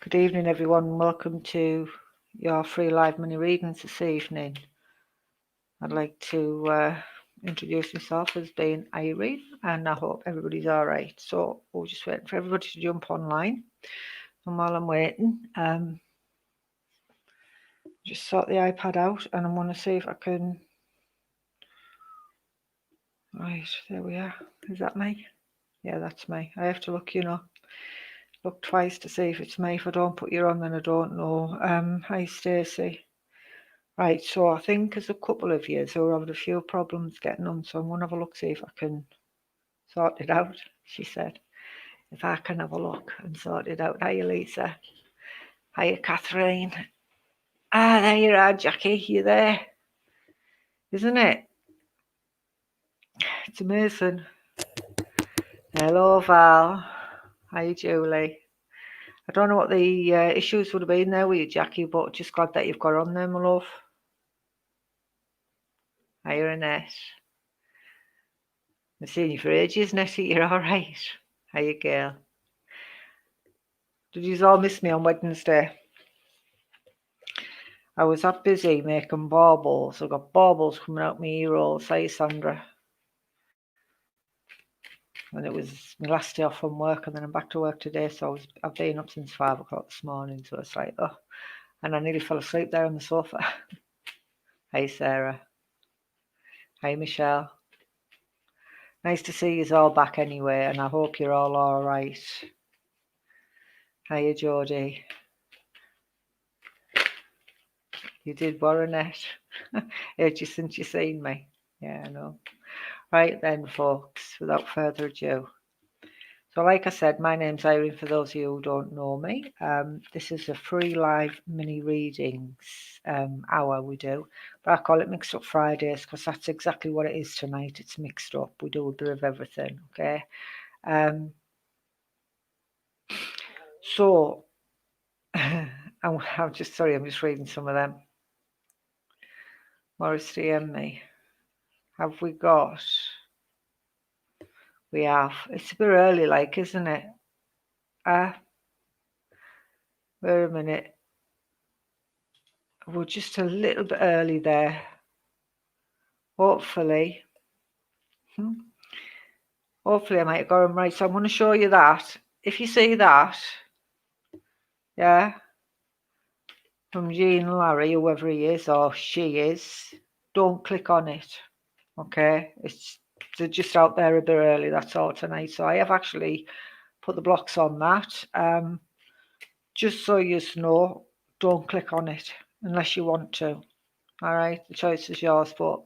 Good evening, everyone. Welcome to your free live money readings this evening. I'd like to introduce myself as being Irene, and I hope everybody's all right. So we're just waiting for everybody to jump online. And while I'm waiting, just sort the iPad out, and I'm going to see if I can. Right, there we are. Is that me? Yeah, that's me. I have to look twice to see if it's me. If I don't put you on, then I don't know. Hi, Stacey. Right, so I think there's a couple of you who are having a few problems getting on, so I'm going to have a look, see if I can sort it out, she said. If I can have a look and sort it out. Hiya, Lisa. Hiya, Catherine. Ah, there you are, Jackie. You there? Isn't it? It's amazing. Hello, Val. Hi, Julie. I don't know what the issues would have been there with you, Jackie, but just glad that you've got on there, my love. Hiya, Annette. I've seen you for ages, Nettie. You're all right. Hiya, girl. Did you all miss me on Wednesday? I was that busy making baubles. I've got baubles coming out my ear holes. Hi, Sandra. And it was my last day off from work, and then I'm back to work today. So I've been up since 5 o'clock this morning. So it's like, oh, and I nearly fell asleep there on the sofa. Hey, Sarah. Hey, Michelle. Nice to see you all back anyway, and I hope you're all right. Hiya, Geordie. You did, Warrenette. Heard you since you seen me. Yeah, I know. Right then, folks, without further ado. So like I said, my name's Irene, for those of you who don't know me. This is a free live mini readings hour we do. But I call it Mixed Up Fridays because that's exactly what it is tonight. It's mixed up. We do a bit of everything, okay? So, I'm just reading some of them. Morris DM me. Have we got? We have. It's a bit early, like, isn't it? Wait a minute. We're just a little bit early there. Hopefully. Hopefully I might have got them right. So I'm going to show you that. If you see that, yeah, from Jean Larry, whoever he is or she is, don't click on it. Okay, they're just out there a bit early, that's all tonight. So I have actually put the blocks on that. Just so you know, don't click on it unless you want to. All right, the choice is yours, but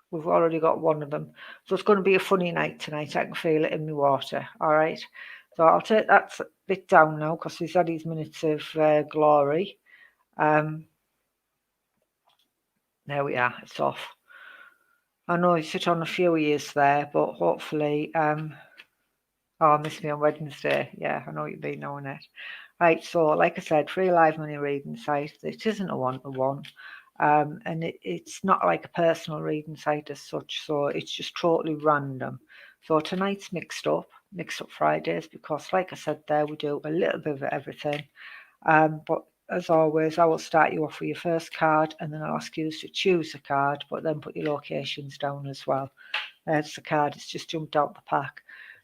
we've already got one of them. So it's going to be a funny night tonight. I can feel it in my water. All right. So I'll take that bit down now because he's had his minutes of glory. There we are. It's off. I know he's sit on a few years there, but hopefully... oh, miss me on Wednesday. Yeah, I know you've been knowing it. Right, so like I said, free live money reading site. It isn't a one-to-one. And it's not like a personal reading site as such, so it's just totally random. So tonight's Mixed Up Fridays, because like I said there, we do a little bit of everything. But as always, I will start you off with your first card, and then I'll ask you to choose a card, but then put your locations down as well. There's the card, it's just jumped out the pack.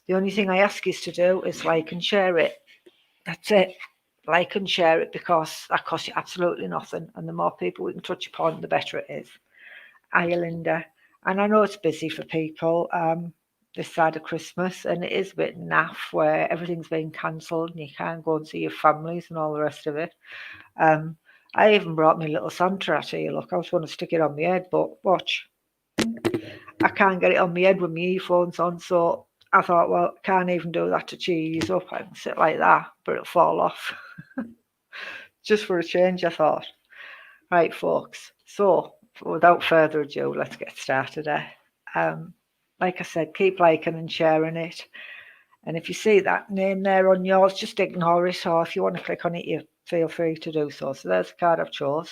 The only thing I ask you to do is like and share it. That's it. Like and share it, because that costs you absolutely nothing, and the more people we can touch upon, the better it is. Hiya, Linda. And I know it's busy for people this side of Christmas, and it is a bit naff where everything's been cancelled and you can't go and see your families and all the rest of it. I even brought my little Santa at you. Look, I was going to stick it on my head, but watch. I can't get it on my head with my earphones on, so I thought, well, I can't even do that to cheese up. I can sit like that, but it'll fall off. Just for a change, I thought. Right, folks. So, without further ado, let's get started. Like I said, keep liking and sharing it. And if you see that name there on yours, just ignore it. Or if you want to click on it, you feel free to do so. So there's the card I've chose.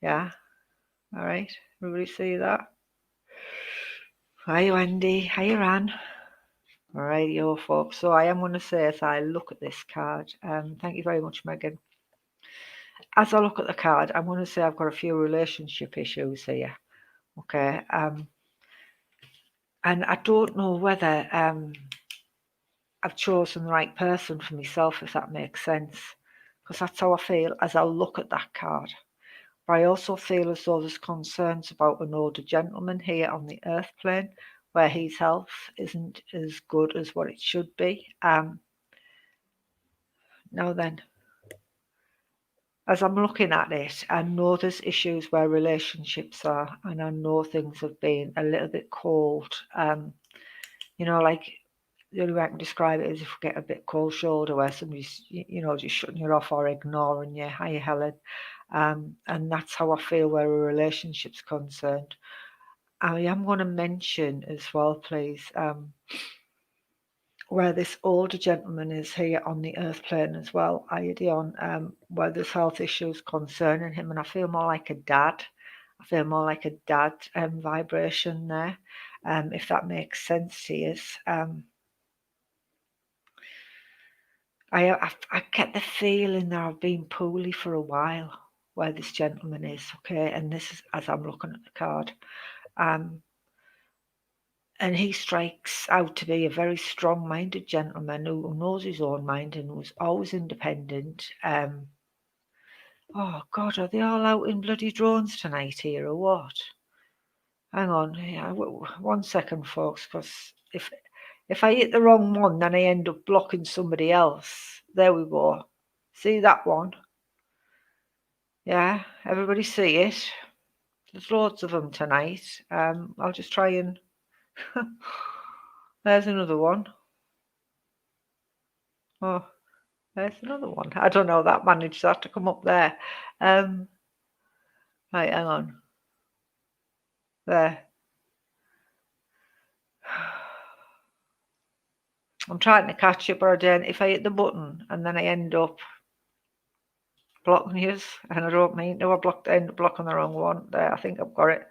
Yeah. All right. Everybody see that? Hi, Wendy. Hi, Anne. Alrighty, folks. So I am going to say, as I look at this card, thank you very much, Megan. As I look at the card, I'm going to say I've got a few relationship issues here. Okay. And I don't know whether I've chosen the right person for myself, if that makes sense, because that's how I feel as I look at that card. But I also feel as though there's concerns about an older gentleman here on the earth plane, where his health isn't as good as what it should be. Now then, as I'm looking at it, I know there's issues where relationships are, and I know things have been a little bit cold. Like the only way I can describe it is if we get a bit cold shoulder, where somebody's, just shutting you off or ignoring you. Hi, Helen. And that's how I feel where a relationship's concerned. I am going to mention as well, please, where this older gentleman is here on the earth plane as well, Iodion, where there's health issues concerning him, and I feel more like a dad. I feel more like a dad vibration there, if that makes sense to you. I get the feeling that I've been poorly for a while, where this gentleman is, okay, and this is as I'm looking at the card. And he strikes out to be a very strong-minded gentleman who knows his own mind and was always independent. Oh God, are they all out in bloody drones tonight here or what? Hang on, yeah, 1 second, folks, because if I hit the wrong one, then I end up blocking somebody else. There we go. See that one? Yeah, everybody see it? There's loads of them tonight. I'll just try and... There's another one. Oh, there's another one. I don't know, that managed that to come up there. Right, hang on. There. I'm trying to catch it, but then if I hit the button and then I end up blocking you, and I don't mean to, end up blocking the wrong one. There, I think I've got it.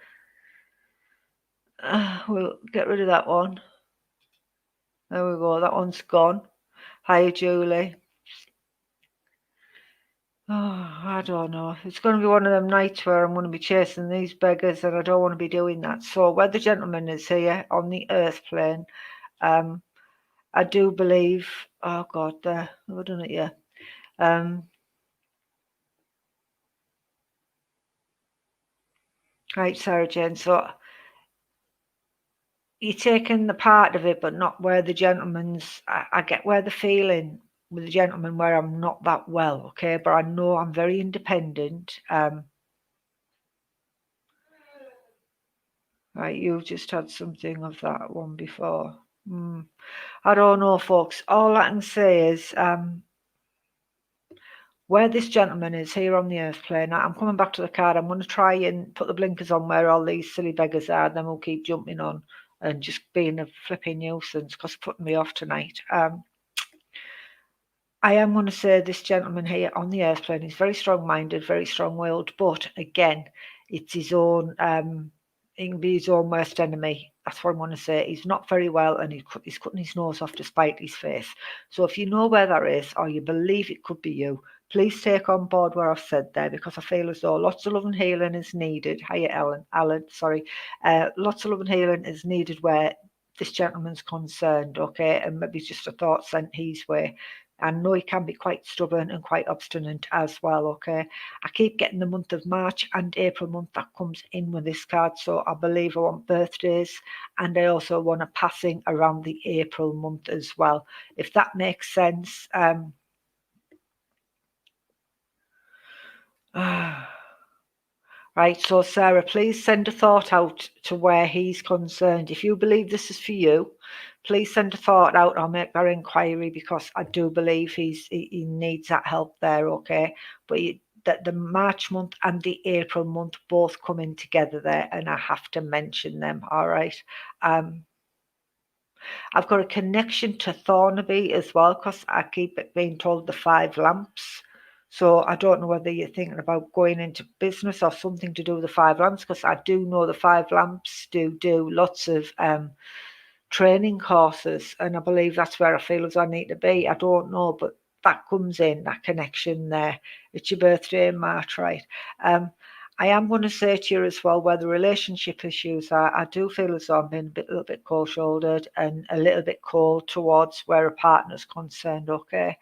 We'll get rid of that one. There we go, that one's gone. Hi, Julie. Oh, I don't know. It's going to be one of them nights where I'm going to be chasing these beggars, and I don't want to be doing that. So where the gentleman is here on the earth plane, I do believe... Oh, God, there. I've done it, yeah. Right, Sarah Jane. So you're taking the part of it, but not where the gentleman's... I get where the feeling with the gentleman where I'm not that well, okay? But I know I'm very independent. Right, you've just had something of that one before. I don't know, folks. All I can say is where this gentleman is here on the earth plane. I'm coming back to the card. I'm going to try and put the blinkers on where all these silly beggars are. Then we'll keep jumping on and just being a flipping nuisance because it's putting me off tonight. I am going to say this gentleman here on the earth plane is very strong-minded, very strong-willed, but again, it's his own... he can be his own worst enemy. That's what I'm going to say. He's not very well, and he's cutting his nose off to spite his face. So if you know where that is, or you believe it could be you, please take on board what I've said there, because I feel as though lots of love and healing is needed. Hiya, Alan, sorry. Lots of love and healing is needed where this gentleman's concerned, okay? And maybe just a thought sent his way. I know he can be quite stubborn and quite obstinate as well, okay? I keep getting the month of March and April month that comes in with this card, so I believe I want birthdays, and I also want a passing around the April month as well, if that makes sense. Right, so Sarah, please send a thought out to where he's concerned. If you believe this is for you, please send a thought out or make that inquiry, because I do believe he needs that help there, okay? But the March month and the April month both come in together there, and I have to mention them, all right? I've got a connection to Thornaby as well, because I keep being told the 5 lamps. So I don't know whether you're thinking about going into business or something to do with the 5 lamps, because I do know the 5 lamps do lots of training courses, and I believe that's where I feel as I need to be. I don't know, but that comes in, that connection there. It's your birthday in March, right? I am going to say to you as well, where the relationship issues are, I do feel as though I'm being a little bit cold-shouldered and a little bit cold towards where a partner's concerned, okay?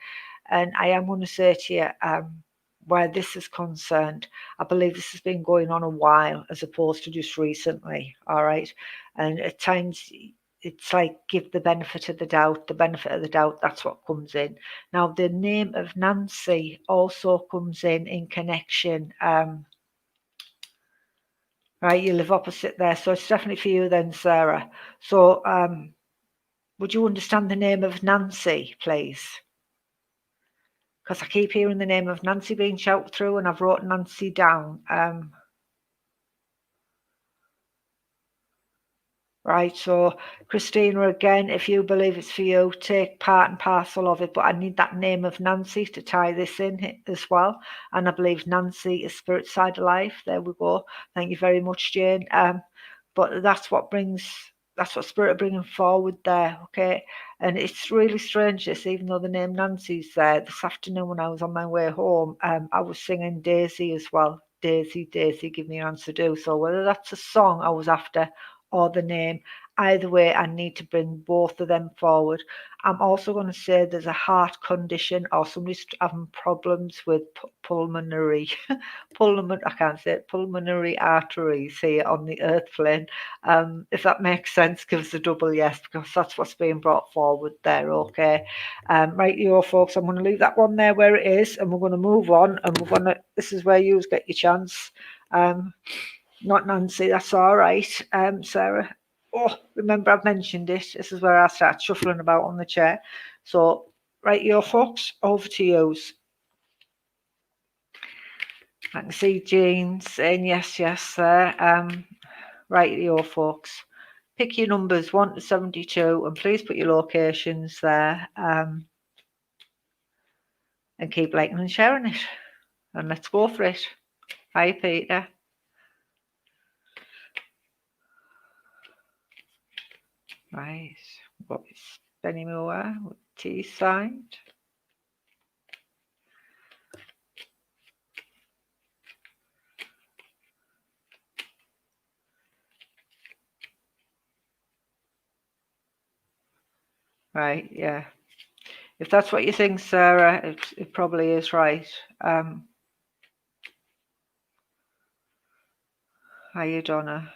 And I am going to say to you, where this is concerned, I believe this has been going on a while as opposed to just recently, all right? And at times, it's like give the benefit of the doubt, that's what comes in. Now, the name of Nancy also comes in connection. Right, you live opposite there, so it's definitely for you then, Sarah. So, would you understand the name of Nancy, please? Because I keep hearing the name of Nancy being shouted through, and I've wrote Nancy down. Right, so Christina, again, if you believe it's for you, take part and parcel of it, but I need that name of Nancy to tie this in as well. And I believe Nancy is spirit side of life. There we go. Thank you very much, Jane. But that's what spirit are bringing forward there, okay? And it's really strange, this, even though the name Nancy's there. This afternoon when I was on my way home, I was singing Daisy as well. Daisy, Daisy, give me an answer do. So whether that's a song I was after or the name, either way, I need to bring both of them forward. I'm also going to say there's a heart condition, or somebody's having problems with pulmonary arteries here on the earth plane. If that makes sense, give us a double yes, because that's what's being brought forward there, okay? Right, you folks, I'm going to leave that one there where it is, and we're going to move on, and this is where you get your chance. Not Nancy, that's all right. Sarah. Oh, remember I've mentioned it. This is where I start shuffling about on the chair. So, right, your folks, over to yous. I can see Jean saying yes, there. Right, your folks. Pick your numbers 1 to 72, and please put your locations there. And keep liking and sharing it. And let's go for it. Hi, Peter. Right, got Benny Moore with T signed. Right, yeah. If that's what you think, Sarah, it probably is right. Hiya, Donna.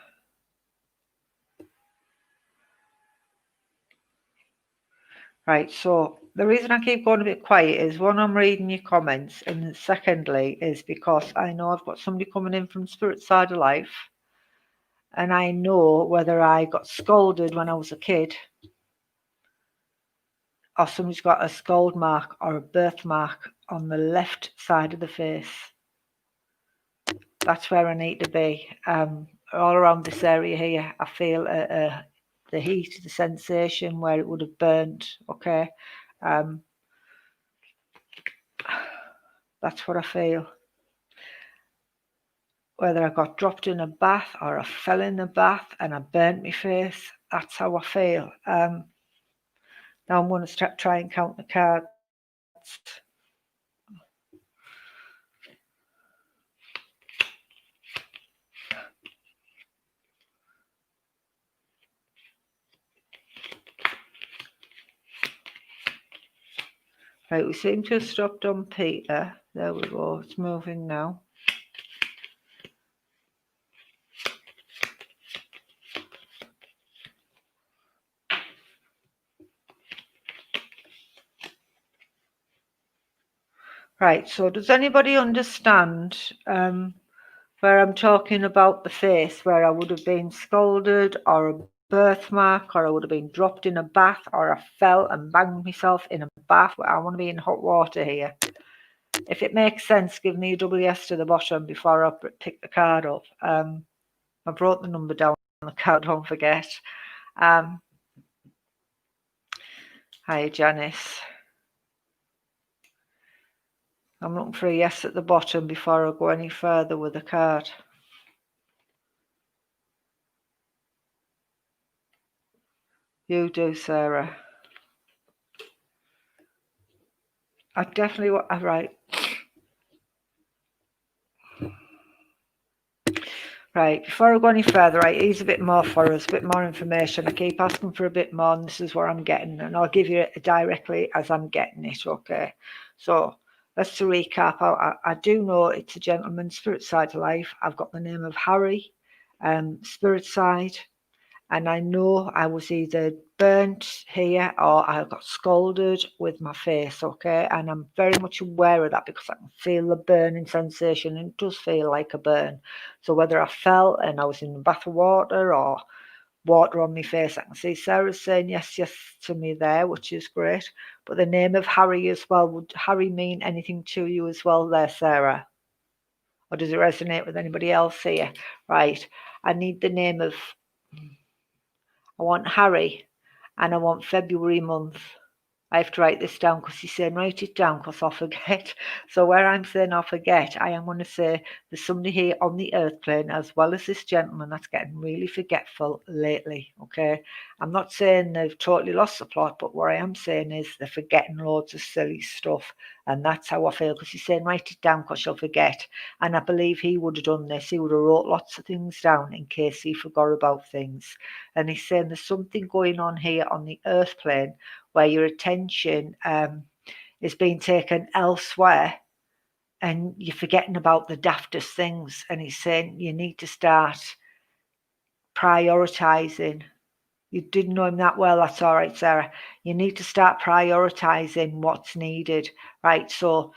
Right, so the reason I keep going a bit quiet is, one, I'm reading your comments, and secondly is because I know I've got somebody coming in from spirit side of life, and I know whether I got scolded when I was a kid, or somebody's got a scold mark or a birthmark on the left side of the face. That's where I need to be. All around this area here, I feel the heat, the sensation where it would have burned, okay? That's what I feel. Whether I got dropped in a bath or I fell in a bath and I burnt my face, that's how I feel. Now I'm going to try and count the cards. Right, we seem to have stopped on Peter. There we go, it's moving now. Right, so does anybody understand where I'm talking about the face, where I would have been scolded or a birthmark, or I would have been dropped in a bath, or I fell and banged myself in a bath? I want to be in hot water here. If it makes sense, give me a double yes to the bottom before I pick the card up. I brought the number down on the card, don't forget. Hi, Janice. I'm looking for a yes at the bottom before I go any further with the card. You do, Sarah. I definitely want. Right. Right, before I go any further, right, here's a bit more for us, a bit more information. I keep asking for a bit more, and this is what I'm getting, and I'll give you it directly as I'm getting it, okay? So, let's recap. I do know it's a gentleman, spirit side of life. I've got the name of Harry, spirit side. And I know I was either burnt here or I got scalded with my face, okay? And I'm very much aware of that because I can feel the burning sensation and it does feel like a burn. So whether I fell and I was in a bath of water or water on my face, I can see Sarah's saying yes, yes to me there, which is great. But the name of Harry as well, would Harry mean anything to you as well there, Sarah? Or does it resonate with anybody else here? Right, I need the name of I want Harry and I want February month. I have to write this down because he's saying write it down because I'll forget. So where I'm saying I'll forget, I am going to say there's somebody here on the earth plane as well as this gentleman that's getting really forgetful lately. Okay, I'm not saying they've totally lost the plot, but what I am saying is they're forgetting loads of silly stuff, and that's how I feel because he's saying write it down because you'll forget. And I believe he would have done this. He would have wrote lots of things down in case he forgot about things. And he's saying there's something going on here on the earth plane where your attention is being taken elsewhere and you're forgetting about the daftest things. And he's saying you need to start prioritizing. You didn't know him that well, that's all right, Sarah. You need to start prioritizing what's needed, right? So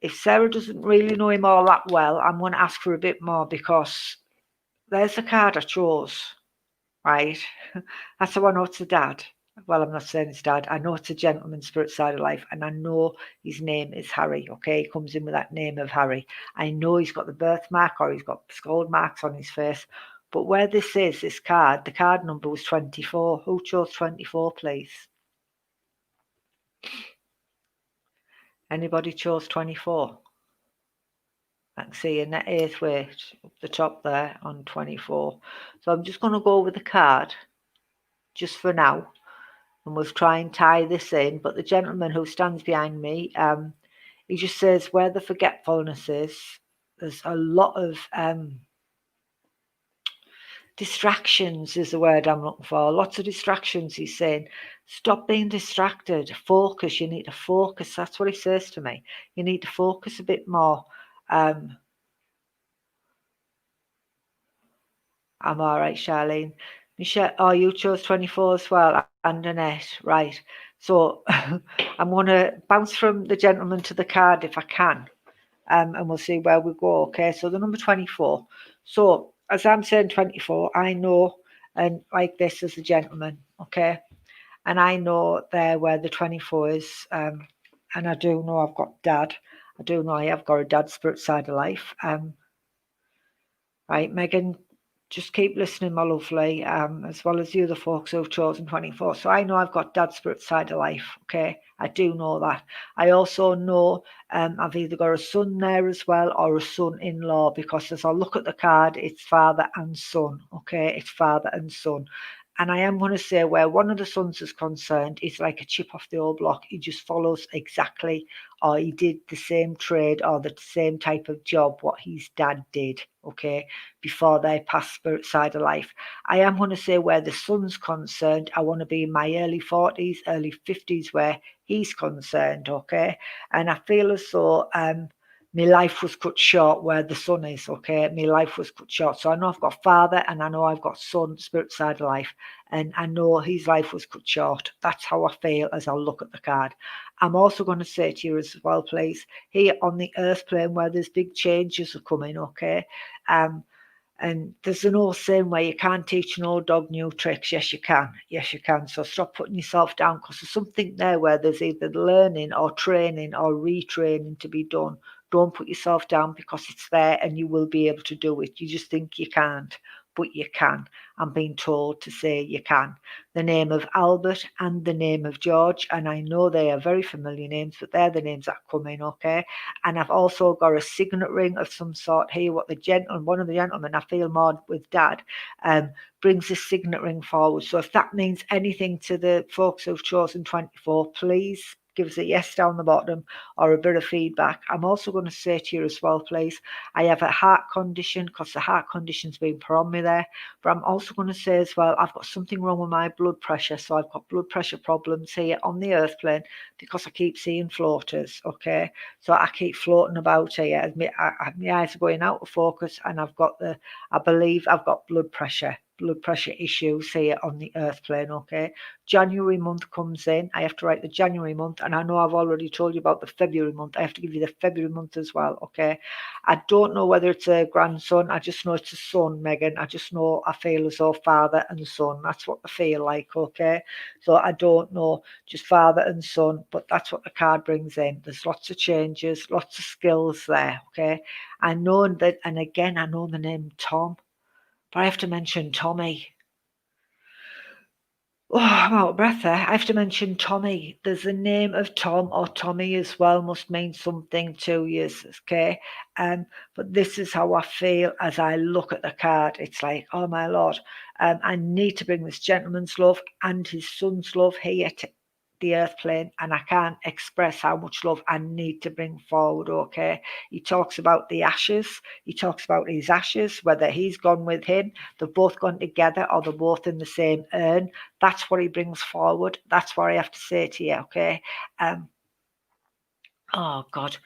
if Sarah doesn't really know him all that well, I'm going to ask for a bit more because there's the card I chose, right? That's how I know it's a dad. Well, I'm not saying it's dad. I know it's a gentleman spirit side of life, and I know his name is Harry. Okay, he comes in with that name of Harry. I know he's got the birthmark or he's got scald marks on his face. But where this is, this card, the card number was 24. Who chose 24, please? Anybody chose 24? I can see a net eighth weight up the top there on 24. So I'm just going to go with the card just for now. And we'll try and tie this in. But the gentleman who stands behind me, he just says where the forgetfulness is, there's a lot of distractions is the word I'm looking for. Lots of distractions, he's saying. Stop being distracted. Focus. You need to focus. That's what he says to me. You need to focus a bit more. I'm all right, Charlene. Michelle, oh, you chose 24 as well, and Annette, right. So I'm going to bounce from the gentleman to the card if I can, and we'll see where we go, okay? So the number 24. So as I'm saying 24, I know, and like this as a gentleman, okay? And I know there where the 24 is, and I do know I've got dad. I do know I have got a dad spirit side of life. Right, Megan, just keep listening, my lovely, as well as the other folks who've chosen 24. So I know I've got dad's spirit side of life, okay? I do know that. I also know I've either got a son there as well or a son-in-law because as I look at the card, it's father and son, okay? It's father and son. And I am going to say where one of the sons is concerned, he's like a chip off the old block. He just follows exactly, or he did the same trade or the same type of job what his dad did, okay, before they passed spirit side of life. I am going to say where the son's concerned, I want to be in my early 40s, early 50s where he's concerned, okay? And I feel as though my life was cut short where the son is, okay? My life was cut short. So I know I've got father and I know I've got son, spirit side of life, and I know his life was cut short. That's how I feel as I look at the card. I'm also going to say to you as well, please, here on the earth plane where there's big changes are coming, okay? And there's an old saying where you can't teach an old dog new tricks. Yes, you can. Yes, you can. So stop putting yourself down because there's something there where there's either learning or training or retraining to be done. Don't put yourself down because it's there and you will be able to do it. You just think you can't. but you can. I'm being told to say you can. The name of Albert and the name of George, and I know they are very familiar names, but they're the names that come in, okay? And I've also got a signet ring of some sort here. What one of the gentlemen, I feel more with Dad, brings a signet ring forward. So if that means anything to the folks who've chosen 24, please give us a yes down the bottom or a bit of feedback. I'm also going to say to you as well, please, I have a heart condition because the heart condition's been put on me there. But I'm also going to say as well, I've got something wrong with my blood pressure. So I've got blood pressure problems here on the earth plane because I keep seeing floaters, okay? So I keep floating about here. My eyes are going out of focus and I believe I've got blood pressure issues here on the earth plane, okay? January month comes in, I have to write the January month, and I know I've already told you about the February month. I have to give you the February month as well, okay? I don't know whether it's a grandson. I just know it's a son, Megan. I just know I feel as though father and son. That's what I feel like, okay? So I don't know, just father and son, but that's what the card brings in. There's lots of changes, lots of skills there, okay? I know that, and again, I know the name Tom, but I have to mention Tommy. Oh, I'm out of breath there. I have to mention Tommy. There's a name of Tom or Tommy as well, must mean something to you, okay? But this is how I feel as I look at the card. It's like, oh my Lord, I need to bring this gentleman's love and his son's love here to the earth plane, and I can't express how much love I need to bring forward, okay? He talks about the ashes. He talks about his ashes, whether he's gone with him, they've both gone together, or they're both in the same urn. That's what he brings forward. That's what I have to say to you, okay? Oh, God.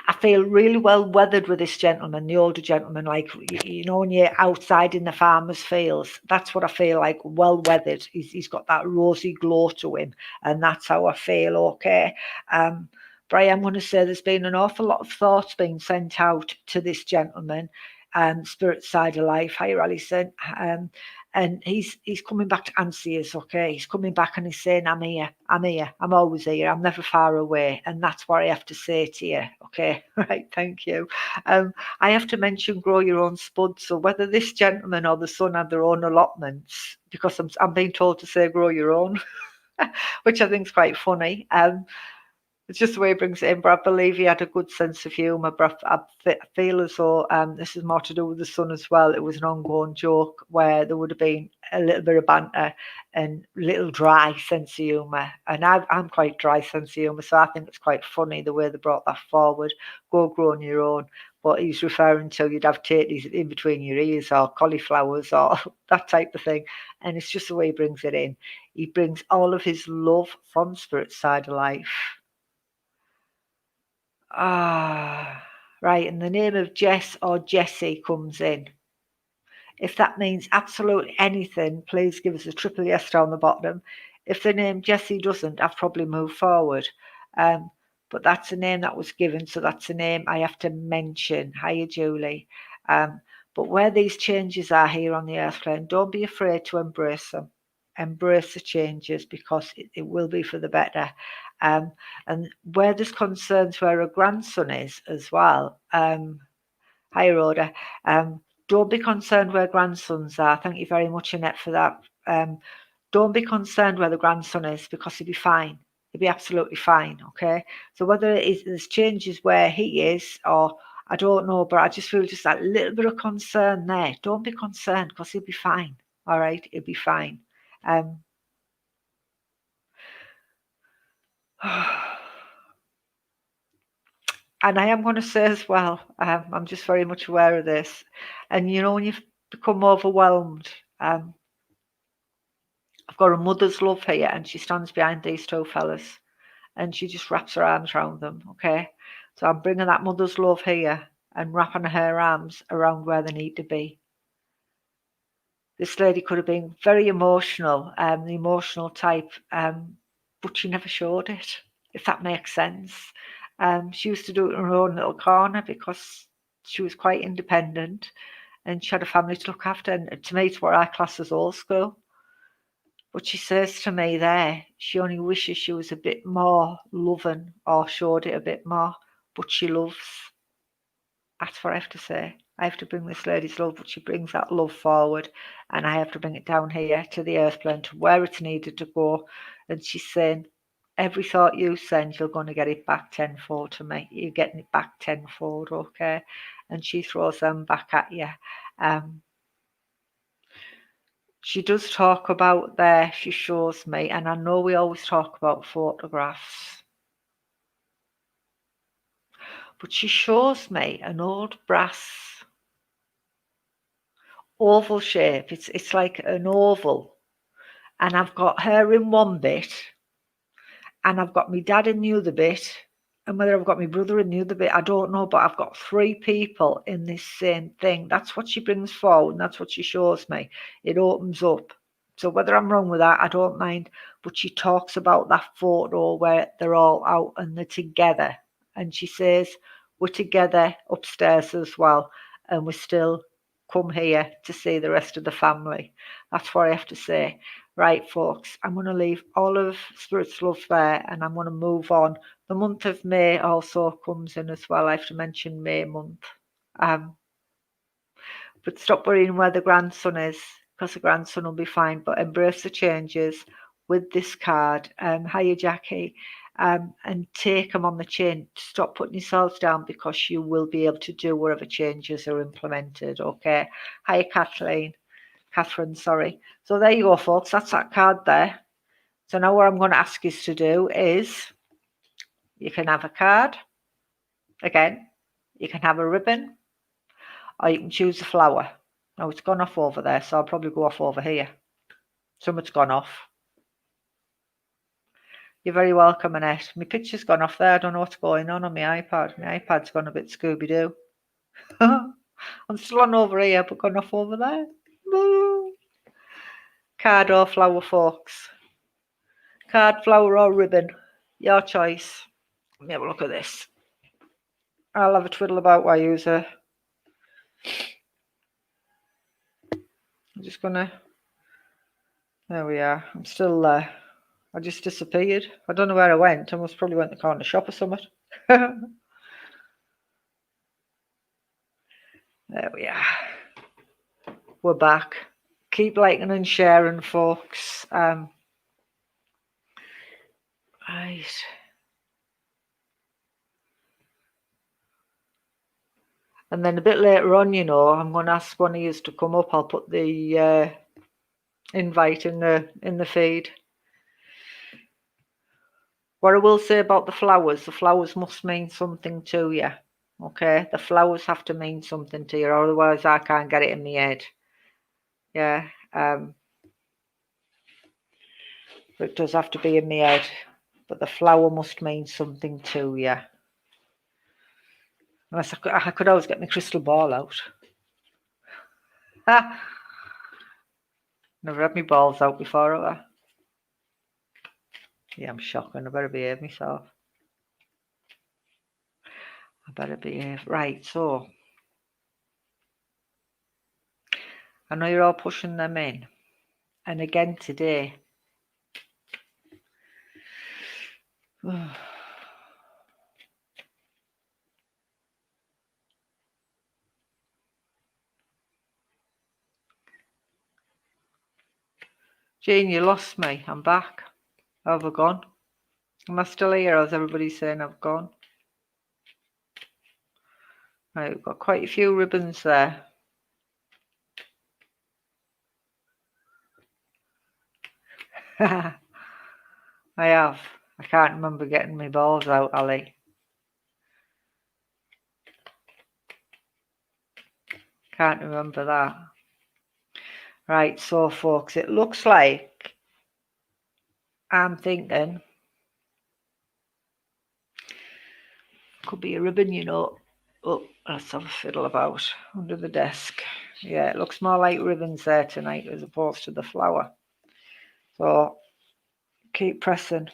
I feel really well weathered with this gentleman, the older gentleman, like, you know, when you're outside in the farmer's fields, that's what I feel like, well weathered. He's got that rosy glow to him, and that's how I feel, okay? But I am going to say there's been an awful lot of thoughts being sent out to this gentleman, spirit side of life. Hi, Alison. And he's coming back to answer us, okay? He's coming back and he's saying, I'm here, I'm always here, I'm never far away. And that's what I have to say to you, okay? Right, thank you. I have to mention grow your own spud. So whether this gentleman or the son had their own allotments, because I'm being told to say grow your own, which I think is quite funny. It's just the way he brings it in, but I believe he had a good sense of humour. But I feel as though this is more to do with the son as well. It was an ongoing joke where there would have been a little bit of banter and little dry sense of humour. And I'm quite dry sense of humour, so I think it's quite funny the way they brought that forward. Go grow on your own. But he's referring to you'd have tatties in between your ears or cauliflowers or that type of thing. And it's just the way he brings it in. He brings all of his love from spirit side of life. Right, and the name of Jess or Jessie comes in. If that means absolutely anything, please give us a triple yes down the bottom. If the name Jessie doesn't, I've probably moved forward. But that's a name that was given, so that's a name I have to mention. Hiya, Julie. But where these changes are here on the earth plane, don't be afraid to embrace them. Embrace the changes because it will be for the better. And where there's concerns where a grandson is as well. Hi, Rhoda. Don't be concerned where grandsons are. Thank you very much, Annette, for that. Don't be concerned where the grandson is because he'll be fine. He'll be absolutely fine, okay? So whether there's changes where he is or I don't know, but I just feel just that little bit of concern there. Don't be concerned because he'll be fine, all right? He'll be fine. And I am going to say as well, I'm just very much aware of this. And you know, when you've become overwhelmed, I've got a mother's love here, and she stands behind these two fellas, and she just wraps her arms around them. Okay, so I'm bringing that mother's love here and wrapping her arms around where they need to be. This lady could have been very emotional, the emotional type, but she never showed it, if that makes sense. She used to do it in her own little corner because she was quite independent and she had a family to look after. And to me, it's what I class as old school. But she says to me there, she only wishes she was a bit more loving or showed it a bit more, but she loves. That's what I have to say. I have to bring this lady's love, but she brings that love forward, and I have to bring it down here to the earthplane to where it's needed to go. And she's saying, every thought you send, you're going to get it back tenfold to me. You're getting it back tenfold, okay? And she throws them back at you. She does talk about there, she shows me, and I know we always talk about photographs, but she shows me an old brass oval shape. It's like an oval, and I've got her in one bit, and I've got my dad in the other bit, and whether I've got my brother in the other bit, I don't know, but I've got 3 people in this same thing. That's what she brings forward, and that's what she shows me. It opens up. So whether I'm wrong with that, I don't mind. But she talks about that photo where they're all out and they're together. And she says, we're together upstairs as well, and we still come here to see the rest of the family. That's what I have to say. Right, folks, I'm going to leave all of Spirit's Love there, and I'm going to move on. The month of May also comes in as well. I have to mention May month. But stop worrying where the grandson is, because the grandson will be fine. But embrace the changes with this card. Hiya, Jackie. And take them on the chin. Stop putting yourselves down, because you will be able to do whatever changes are implemented, okay? Hiya, Catherine, sorry. So there you go, folks. That's that card there. So now what I'm going to ask you to do is, you can have a card, again, you can have a ribbon, or you can choose a flower. Now it's gone off over there, so I'll probably go off over here. Something's gone off. You're very welcome, Annette. My picture's gone off there. I don't know what's going on my iPad. My iPad's gone a bit Scooby-Doo. I'm still on over here, but gone off over there. Boo. Card or flower, folks. Card, flower or ribbon. Your choice. Let me have a look at this. I'll have a twiddle about while you use her. I'm just gonna. There we are. I'm still there. I just disappeared. I don't know where I went. I must probably went to the corner shop or something. There we are. We're back. Keep liking and sharing, folks. Right. And then a bit later on, you know, I'm going to ask one of you to come up. I'll put the invite in the feed. What I will say about the flowers must mean something to you. Okay, the flowers have to mean something to you, otherwise I can't get it in my head. Yeah, it does have to be in my head, but the flower must mean something to you. Unless I could always get my crystal ball out. Never had my balls out before, have I? Yeah, I'm shocking. I better behave myself. I better behave. Right, so I know you're all pushing them in. And again today, Jane, you lost me. I'm back. Have I gone? Am I still here, or is everybody saying I've gone? Right, we've got quite a few ribbons there. I have. I can't remember getting my balls out, Ali. Can't remember that. Right, so folks, it looks like I'm thinking could be a ribbon, you know. Oh, let's have a fiddle about under the desk. Yeah, it looks more like ribbons there tonight as opposed to the flower. So keep pressing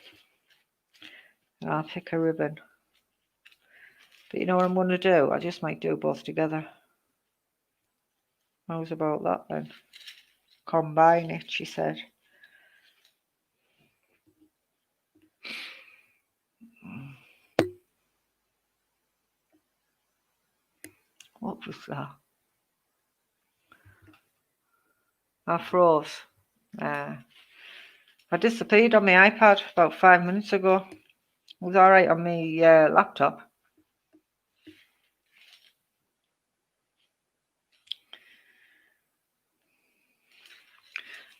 and I'll pick a ribbon. But you know what I'm going to do? I just might do both together. How's about that then? Combine it, she said. What was that? I froze. I disappeared on my iPad about 5 minutes ago. It was alright on my laptop.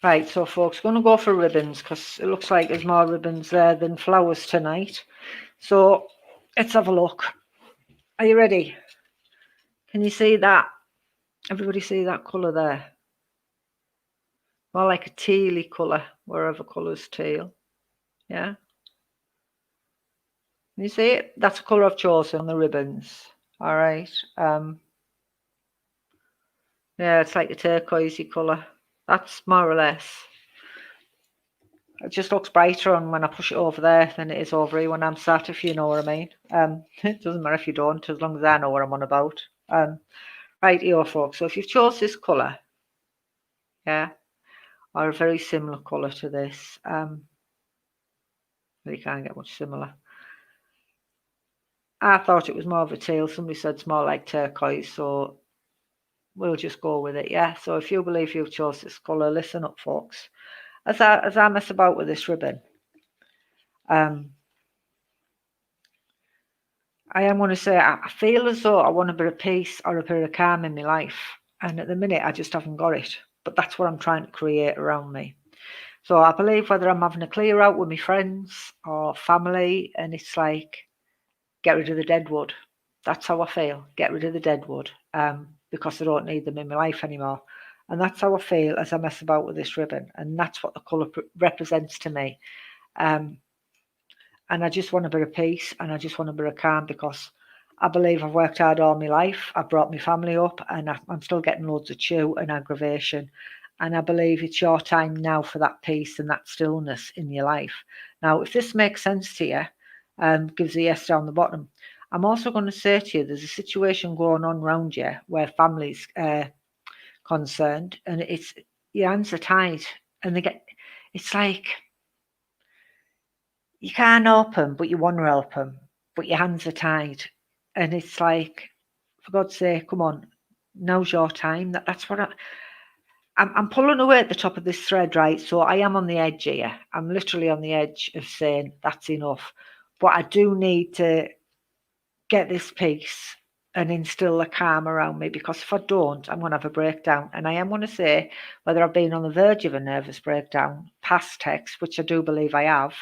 Right, so folks, going to go for ribbons because it looks like there's more ribbons there than flowers tonight. So let's have a look. Are you ready? Can you see that? Everybody see that colour there? More like a tealy colour, wherever colour's teal. Yeah? Can you see it? That's the colour I've chosen on the ribbons. All right. Yeah, it's like a turquoisey colour. That's more or less. It just looks brighter on when I push it over there than it is over here when I'm sat, if you know what I mean. It doesn't matter if you don't, as long as I know what I'm on about. Right here, folks. So if you've chose this colour, yeah, or a very similar colour to this, you can't get much similar. I thought it was more of a teal. Somebody said it's more like turquoise, so we'll just go with it, yeah. So if you believe you've chose this colour, listen up, folks. As I mess about with this ribbon, I am going to say I feel as though I want a bit of peace or a bit of calm in my life, and at the minute I just haven't got it. But that's what I'm trying to create around me. So I believe whether I'm having a clear out with my friends or family, and it's like get rid of the dead wood. That's how I feel. Get rid of the dead wood, because I don't need them in my life anymore. And that's how I feel as I mess about with this ribbon, and that's what the colour represents to me. And I just want a bit of peace and I just want a bit of calm because I believe I've worked hard all my life. I've brought my family up and I'm still getting loads of chew and aggravation. And I believe it's your time now for that peace and that stillness in your life. Now, if this makes sense to you, gives a yes down the bottom. I'm also going to say to you, there's a situation going on around you where families concerned, and it's your hands are tied, and it's like you can't help them, but you want to help them, but your hands are tied. And it's like, for God's sake, come on, now's your time. That's what I'm pulling away at the top of this thread, right? So I am on the edge here. I'm literally on the edge of saying that's enough. But I do need to get this peace and instill a calm around me because if I don't, I'm going to have a breakdown. And I am going to say whether I've been on the verge of a nervous breakdown, past text, which I do believe I have.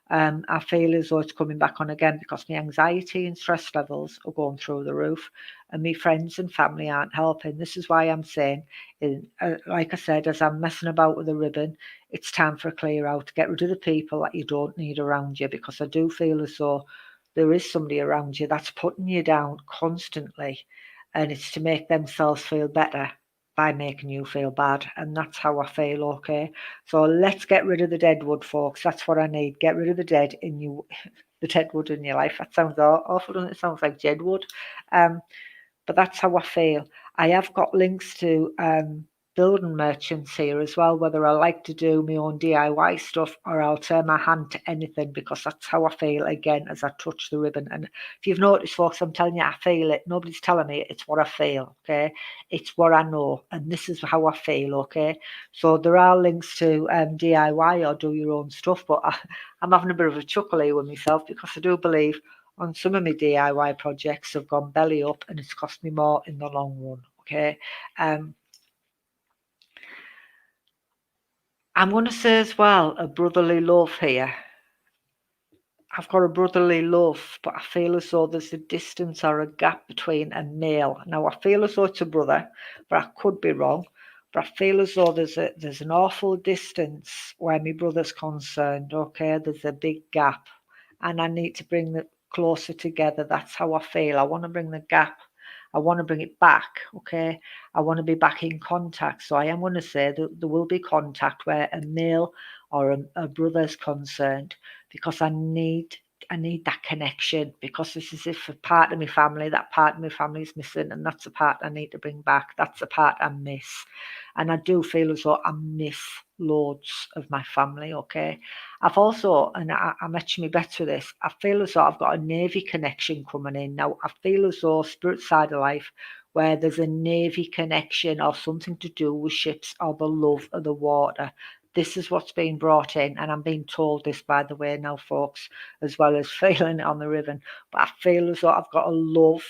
I feel as though it's coming back on again because my anxiety and stress levels are going through the roof and my friends and family aren't helping. This is why I'm saying, like I said, as I'm messing about with the ribbon, it's time for a clear out. Get rid of the people that you don't need around you because I do feel as though there is somebody around you that's putting you down constantly, and it's to make themselves feel better by making you feel bad. And that's how I feel. Okay, so let's get rid of the dead wood, folks. That's what I need. Get rid of the dead in you, the dead wood in your life. That sounds awful, doesn't it? Sounds like Jedwood. But that's how I feel. I have got links to building merchants here as well, whether I like to do my own DIY stuff or I'll turn my hand to anything because that's how I feel again as I touch the ribbon. And if you've noticed, folks, I'm telling you, I feel it. Nobody's telling me it's what I feel, okay? It's what I know, and this is how I feel, okay? So there are links to DIY or do your own stuff, but I'm having a bit of a chuckle here with myself because I do believe on some of my DIY projects have gone belly up and it's cost me more in the long run, okay? I'm going to say as well a brotherly love here. I've got a brotherly love, but I feel as though there's a distance or a gap between a male. Now I feel as though it's a brother, but I could be wrong. But I feel as though there's an awful distance where my brother's concerned. Okay, there's a big gap, and I need to bring the closer together. That's how I feel. I want to bring the gap. I want to bring it back. Okay, I want to be back in contact. So I am going to say that there will be contact where a male or a brother's concerned because I need that connection because this is if a part of my family, that part of my family is missing, and that's the part I need to bring back. That's the part I miss. And I do feel as though I miss loads of my family, okay? I've also, and I'm actually better with this, I feel as though I've got a Navy connection coming in. Now, I feel as though spirit side of life, where there's a navy connection or something to do with ships or the love of the water. This is what's been brought in, and I'm being told this, by the way, now, folks, as well as feeling it on the ribbon. But I feel as though I've got a love.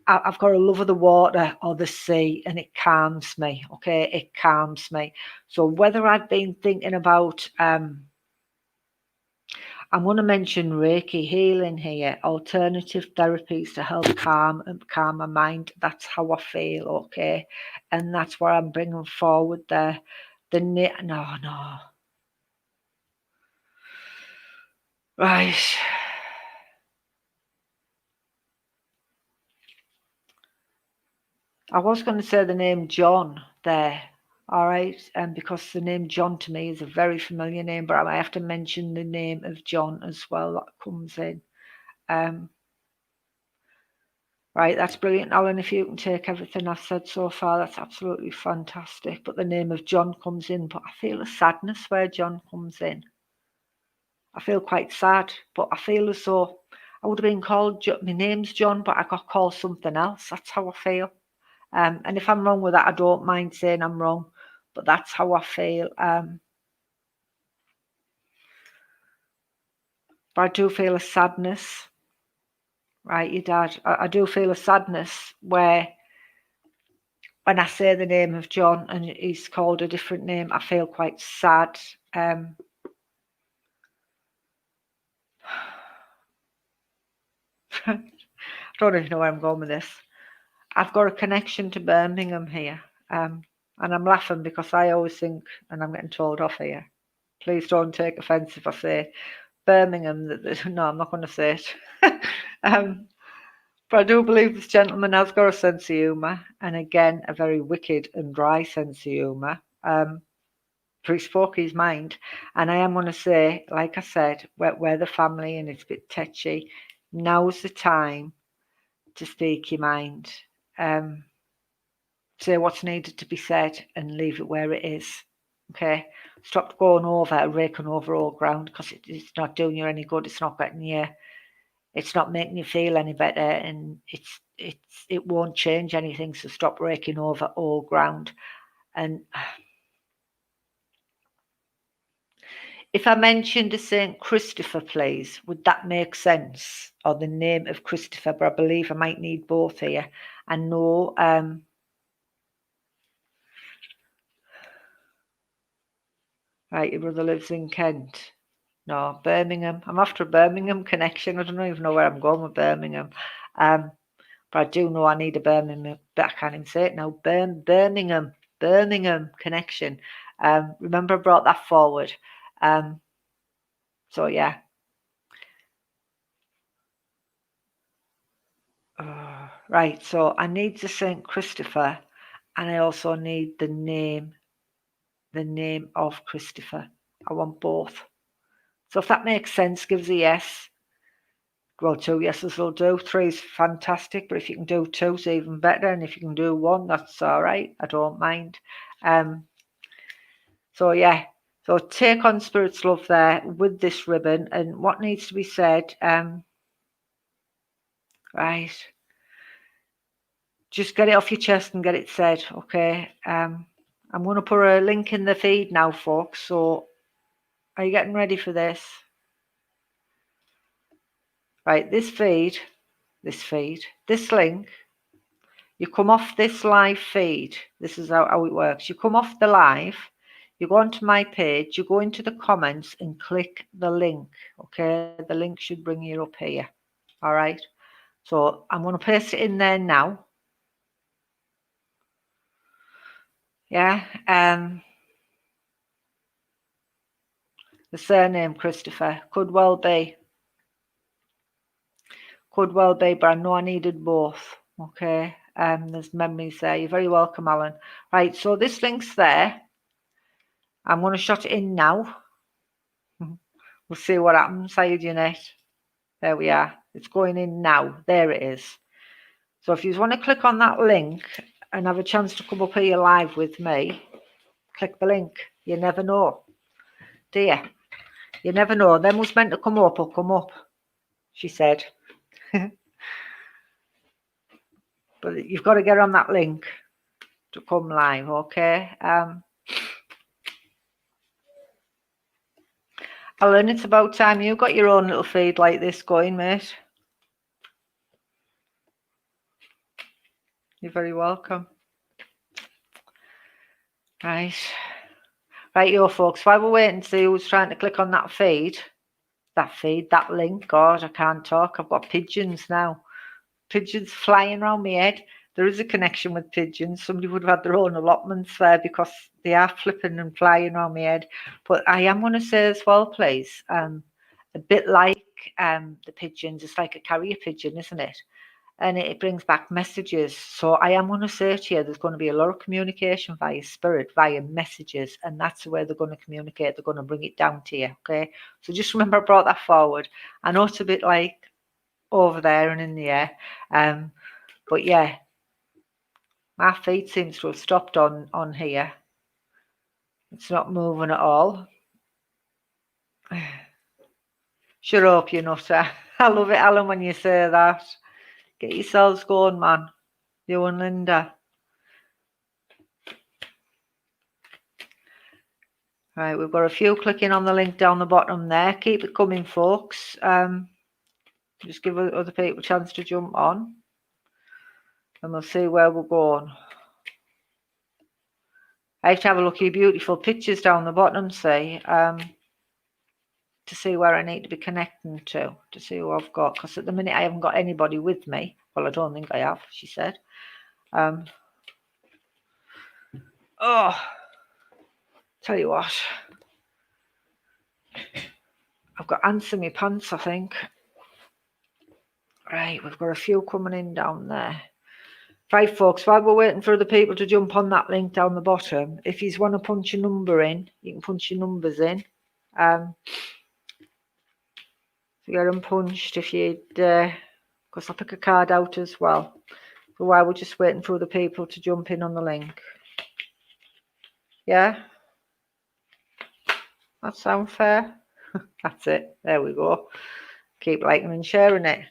I've got a love of the water or the sea, and it calms me. Okay, it calms me. So whether I've been thinking about, I'm going to mention Reiki healing here, alternative therapies to help calm my mind. That's how I feel. Okay, and that's what I'm bringing forward there. No. Right. I was going to say the name John there, all right, and because the name John to me is a very familiar name, but I have to mention the name of John as well that comes in. Right, that's brilliant, Alan. If you can take everything I've said so far, that's absolutely fantastic. But the name of John comes in, but I feel a sadness where John comes in. I feel quite sad, but I feel as though I would have been called, my name's John, but I got called something else. That's how I feel. And if I'm wrong with that, I don't mind saying I'm wrong, but that's how I feel. But I do feel a sadness, right, your dad? I do feel a sadness where when I say the name of John and he's called a different name, I feel quite sad. I don't even know where I'm going with this. I've got a connection to Birmingham here. And I'm laughing because I always think, and I'm getting told off here, please don't take offence if I say Birmingham. No, I'm not going to say it. But I do believe this gentleman has got a sense of humour, and again, a very wicked and dry sense of humour. For he spoke his mind, and I am going to say, like I said, we're the family and it's a bit touchy. Now's the time to speak your mind. Say what's needed to be said and leave it where it is. Okay, stop going over, raking over old ground, because it's not doing you any good. It's not getting you. It's not making you feel any better, and it won't change anything. So stop raking over old ground. And if I mentioned a Saint Christopher, please, would that make sense? Or the name of Christopher? But I believe I might need both here. I know. Right, your brother lives in Kent. No, Birmingham. I'm after a Birmingham connection. I don't even know where I'm going with Birmingham. But I do know I need a Birmingham. But I can't even say it now. Birmingham connection. Remember, I brought that forward. So yeah. Right. So I need the Saint Christopher, and I also need the name of Christopher. I want both. So if that makes sense, give us a yes. Well, 2 yeses will do. 3 is fantastic, but if you can do 2, it's even better. And if you can do 1, that's all right. I don't mind. So yeah. So take on Spirit's love there with this ribbon, and what needs to be said. Right. Just get it off your chest and get it said. Okay. I'm going to put a link in the feed now, folks. So are you getting ready for this? Right. This link. You come off this live feed. This is how it works. You come off the live, you go onto my page, you go into the comments and click the link. Okay, the link should bring you up here. All right. So I'm going to paste it in there now. Yeah. The surname Christopher could well be. But I know I needed both. Okay. There's memories there. You're very welcome, Alan. Right. So this link's there. I'm going to shut it in now. We'll see what happens. Hi, Jeanette. There we are. It's going in now. There it is. So if you want to click on that link and have a chance to come up here live with me, click the link. You never know, do you? You never know. Them was meant to come up, she said. But you've got to get on that link to come live, okay? Alan, it's about time you got your own little feed like this going, mate. You're very welcome. Right. Right, yo, folks, while we're waiting to see who's trying to click on that that link, God, I can't talk. I've got pigeons now. Pigeons flying around my head. There is a connection with pigeons. Somebody would have had their own allotments there because they are flipping and flying around my head. But I am going to say as well, please, a bit like the pigeons, it's like a carrier pigeon, isn't it? And it brings back messages. So I am going to say to you, there's going to be a lot of communication via spirit, via messages, and that's the way they're going to communicate. They're going to bring it down to you, okay? So just remember I brought that forward. I know it's a bit like over there and in the air, but yeah, my feet seems to have stopped on here. It's not moving at all. Shut up, you nutter. I love it, Alan, when you say that. Get yourselves going, man. You and Linda. Right, we've got a few clicking on the link down the bottom there. Keep it coming, folks. Just give other people a chance to jump on. And we'll see where we're going. I have to have a look at your beautiful pictures down the bottom, see, to see where I need to be connecting to see who I've got. Because at the minute I haven't got anybody with me. Well, I don't think I have, she said. Oh, tell you what. I've got ants in my pants, I think. Right, we've got a few coming in down there. Right, folks, while we're waiting for other people to jump on that link down the bottom, if you want to punch your number in, you can punch your numbers in. If you get them punched, if you'd, because I'll pick a card out as well. So while we're just waiting for other people to jump in on the link. Yeah? That sound fair? That's it. There we go. Keep liking and sharing it.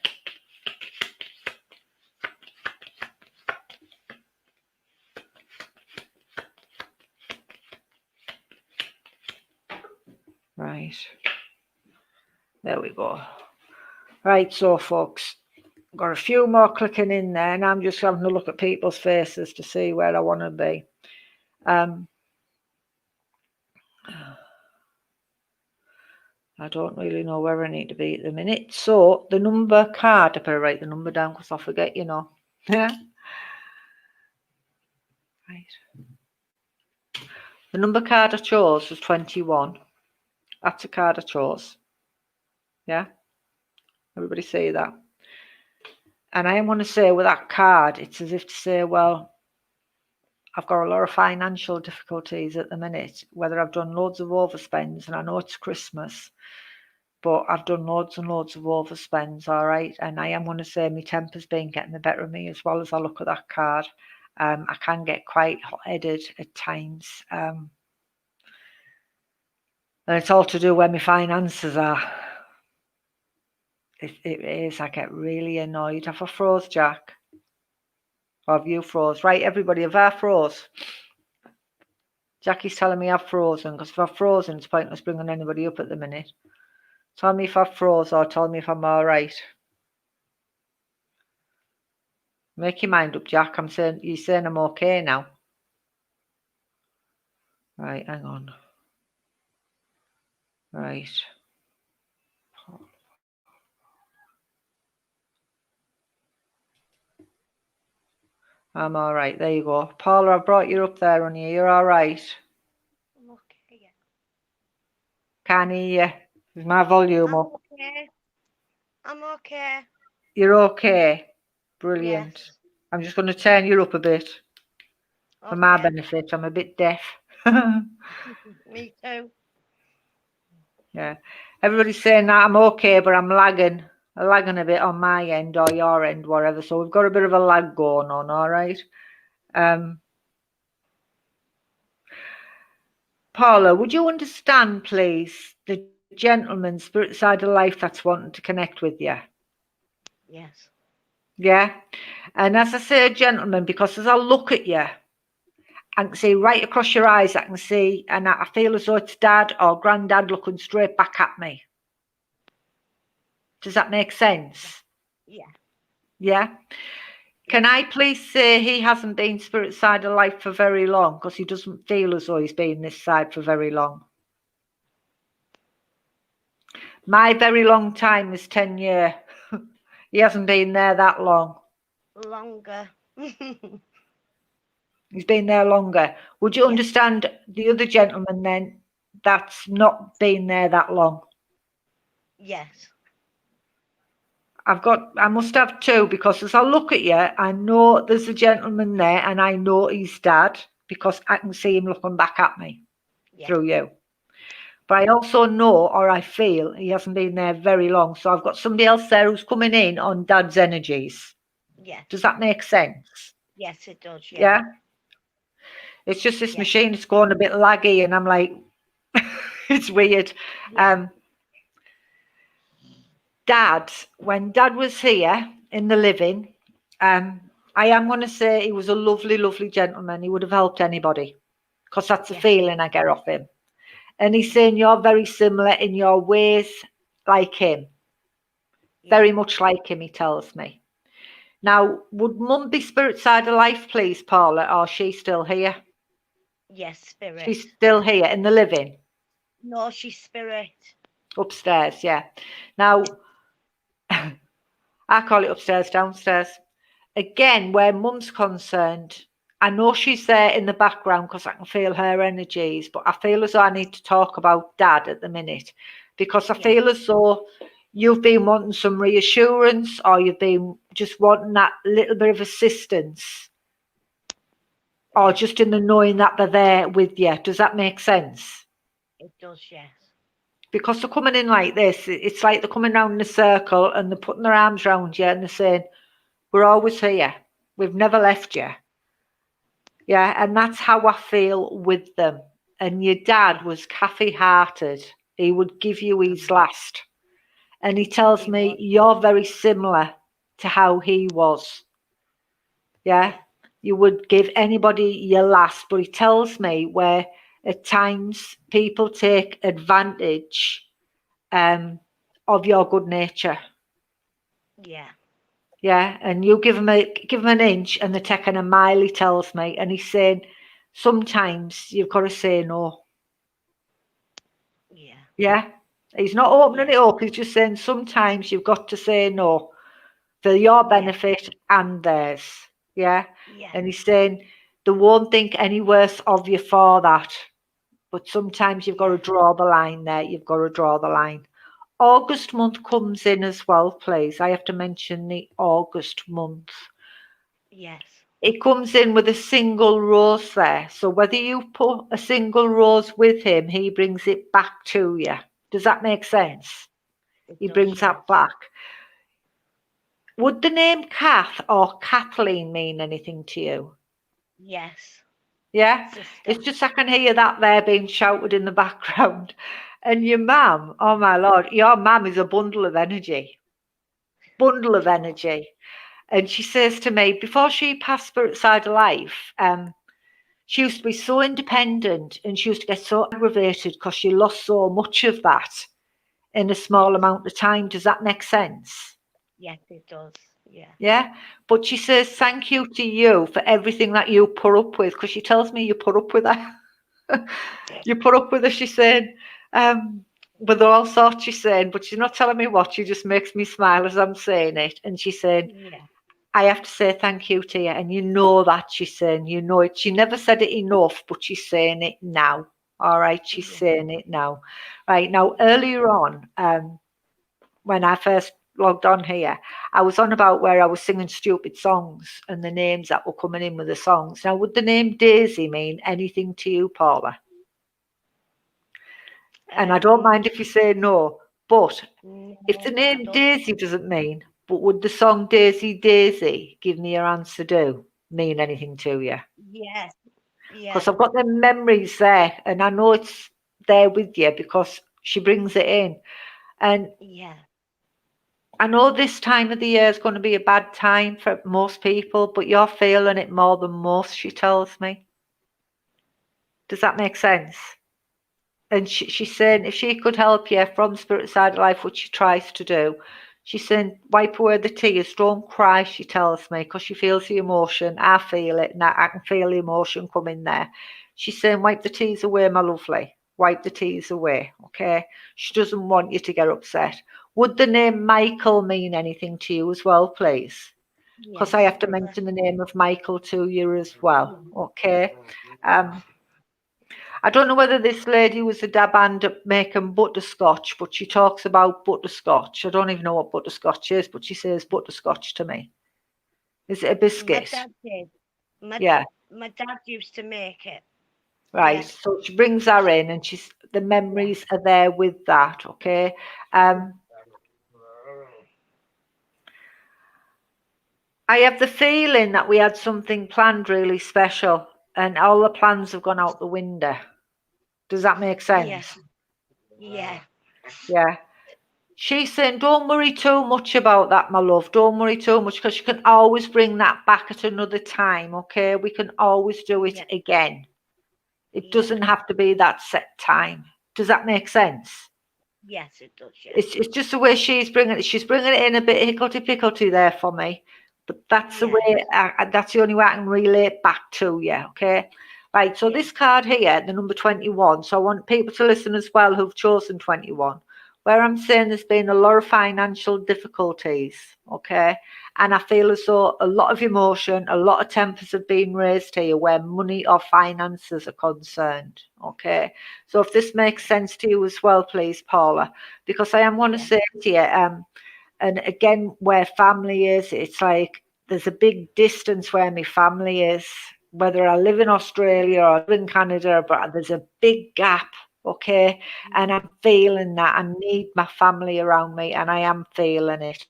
Right. There we go. Right, so folks, got a few more clicking in there, and I'm just having a look at people's faces to see where I want to be. I don't really know where I need to be at the minute. So the number card, I better write the number down because I forget, you know. Yeah. Right. The number card I chose was 21. That's the card I chose. Yeah. Everybody say that. And I want to say with that card, it's as if to say, well, I've got a lot of financial difficulties at the minute, whether I've done loads of overspends, and I know it's Christmas, but I've done loads and loads of overspends, all right? And I am going to say my temper's been getting the better of me as well as I look at that card. I can get quite hot-headed at times. And it's all to do where my finances are. It is. I get really annoyed. Have I froze, Jack? Or have you froze? Right, everybody, have I froze? Jackie's telling me I've frozen, because if I've frozen, it's pointless bringing anybody up at the minute. Tell me if I've froze or tell me if I'm all right. Make your mind up, Jack. You're saying I'm okay now. Right, hang on. Right. I'm all right. There you go. Paula, I brought you up there, honey. You're all right. I'm okay. Yeah. Can't hear you. Is my volume up? Okay. I'm okay. You're okay. Brilliant. Yes. I'm just going to turn you up a bit for my benefit. I'm a bit deaf. Me too. Yeah. Everybody's saying that I'm okay, but I'm lagging. I'm lagging a bit on my end or your end, whatever. So we've got a bit of a lag going on, all right? Paula, would you understand, please, the gentleman spirit side of life that's wanting to connect with you? Yes. Yeah. And as I say, gentlemen, because as I look at you, I can see right across your eyes, I can see, and I feel as though it's dad or granddad looking straight back at me. Does that make sense? Yeah. Yeah. Can Yes. I please say he hasn't been spirit side of life for very long because he doesn't feel as though he's been this side for very long. My very long time is 10 years. He hasn't been there that long. Longer. He's been there longer. Would you Yeah. understand the other gentleman then that's not been there that long? Yes. I must have two because as I look at you, I know there's a gentleman there and I know he's dad because I can see him looking back at me Yeah. through you. But I also know or I feel he hasn't been there very long. So I've got somebody else there who's coming in on dad's energies. Yeah. Does that make sense? Yes, it does. Yeah. Yeah? It's just this Yeah. machine is going a bit laggy and I'm like, it's weird. Yeah. Dad, when dad was here in the living, I am going to say he was a lovely, lovely gentleman. He would have helped anybody because that's the Yes. feeling I get off him. And he's saying you're very similar in your ways, like him, Yeah. very much like him, he tells me. Now, would mum be spirit side of life, please, Paula, or is she still here? Yes, spirit. She's still here in the living, No, she's spirit. upstairs, yeah. Now, I call it upstairs, downstairs. Again, where mum's concerned, I know she's there in the background because I can feel her energies, but I feel as though I need to talk about dad at the minute because I Yeah. feel as though you've been wanting some reassurance or you've been just wanting that little bit of assistance or Yeah. just in the knowing that they're there with you. Does that make sense? It does. Yes. Because they're coming in like this, it's like they're coming round in a circle and they're putting their arms round you and they're saying, we're always here. We've never left you. Yeah, and that's how I feel with them. And your dad was cafe hearted. He would give you his last. And he tells He me was. you're very similar to how he was. Yeah, Yeah. you would give anybody your last, but he tells me where at times people take advantage of your good nature. Yeah. Yeah, and you give him an inch and they're taking a mile, he tells me. And he's saying sometimes you've got to say no. Yeah. Yeah. He's not opening Yeah. it up, he's just saying sometimes you've got to say no for your Yeah. benefit and theirs. Yeah. Yeah. And he's saying they won't think any worse of you for that. But sometimes you've got to Yeah. draw the line there. You've got to draw the line. August month comes in as well, please. I have to mention the August month. Yes. It comes in with a single rose there. So whether you put a single rose with him, he brings it back to you. Does that make Yeah. sense? It He does. brings Yes. that back. Would the name Kath or Kathleen mean anything to you? Yes. Yeah? Sister. It's just I can hear that there being shouted in the background. And your mum, oh my lord, your mum is a bundle of energy. Bundle of Oh. energy. And she says to me, before she passed spirit side of life, she used to be so independent and she used to get so aggravated because she lost so much of that in a Yes. small amount of time. Does that make sense? Yes, it does. Yeah. Yeah. But she says, Yeah. thank you to you for everything that you put up with because she tells me you put up with her. You put up with her, she's saying. With all sorts she's saying, but she's not telling me what. She just makes me smile as I'm saying it. And she's saying, Yeah. I have to say thank you to you. And you know that she's saying, you know it. She never said it enough, but she's saying it now. All right, she's Yeah. saying it now. Right, now earlier on, when I first logged on here, I was on about where I was singing stupid songs and the names that were coming in with the songs. Now, would the name Daisy mean anything to you, Paula? And I don't mind Um. if you say no, but if the No, I name don't think. Daisy doesn't mean, but would the song Daisy Daisy, give me your answer do, mean anything to you? Yes. Yeah. Because I've got the memories there and I know it's there with you because she brings it in. And Yeah. I know this time of the year is going to be a bad time for most people, but you're feeling it more than most, she tells me. Does that make sense? And she's saying if she could help you from spirit side of life, which she tries to do, she's saying wipe away the tears, don't cry, she tells me, because she feels the emotion. I feel it, and I can feel the emotion coming there. She's saying wipe the tears away, my lovely. Wipe the tears away, okay? She doesn't want you to get upset. Would the name Michael mean anything to you as well, please? Because I Yes, have to brother. mention the name of Michael to you as well, okay? Um, I don't know whether this lady was a dab hand at making butterscotch, but she talks about butterscotch. I don't even know what butterscotch is, but she says butterscotch to me. Is it a My biscuit? dad did. My Yeah, my dad used to make it. right. Yeah, So she brings her in, and she's the yeah, memories are there with that. Okay. I have the feeling that we had something planned really special, and all the plans have gone out the window. Does that make yeah, sense? yeah, Yeah. She's saying, don't worry too much about that, my love. Don't worry too much because you can always bring that back at another time, okay? We can always do it yeah, again. It yeah. doesn't have to be that set time. Does that make sense? Yes, it does. Yeah, It's just the way she's bringing it. She's bringing it in a bit hicklety picklety there for me, but that's the yeah, way. That's the only way I can relate back to you. Okay, right. So yeah, this card here, the number 21. So I want people to listen as well who've chosen 21. Where I'm saying there's been a lot of financial difficulties. Okay, and I feel as though a lot of emotion, a lot of tempers have been raised here where money or finances are concerned. Okay, so if this makes sense to you as well, please, Paula, because I am want to yeah, say to you, and again, where family is, it's like there's a big distance where my family is. Whether I live in Australia or I live in Canada, but there's a big gap, okay? And I'm feeling that I need my family around me, and I am feeling it.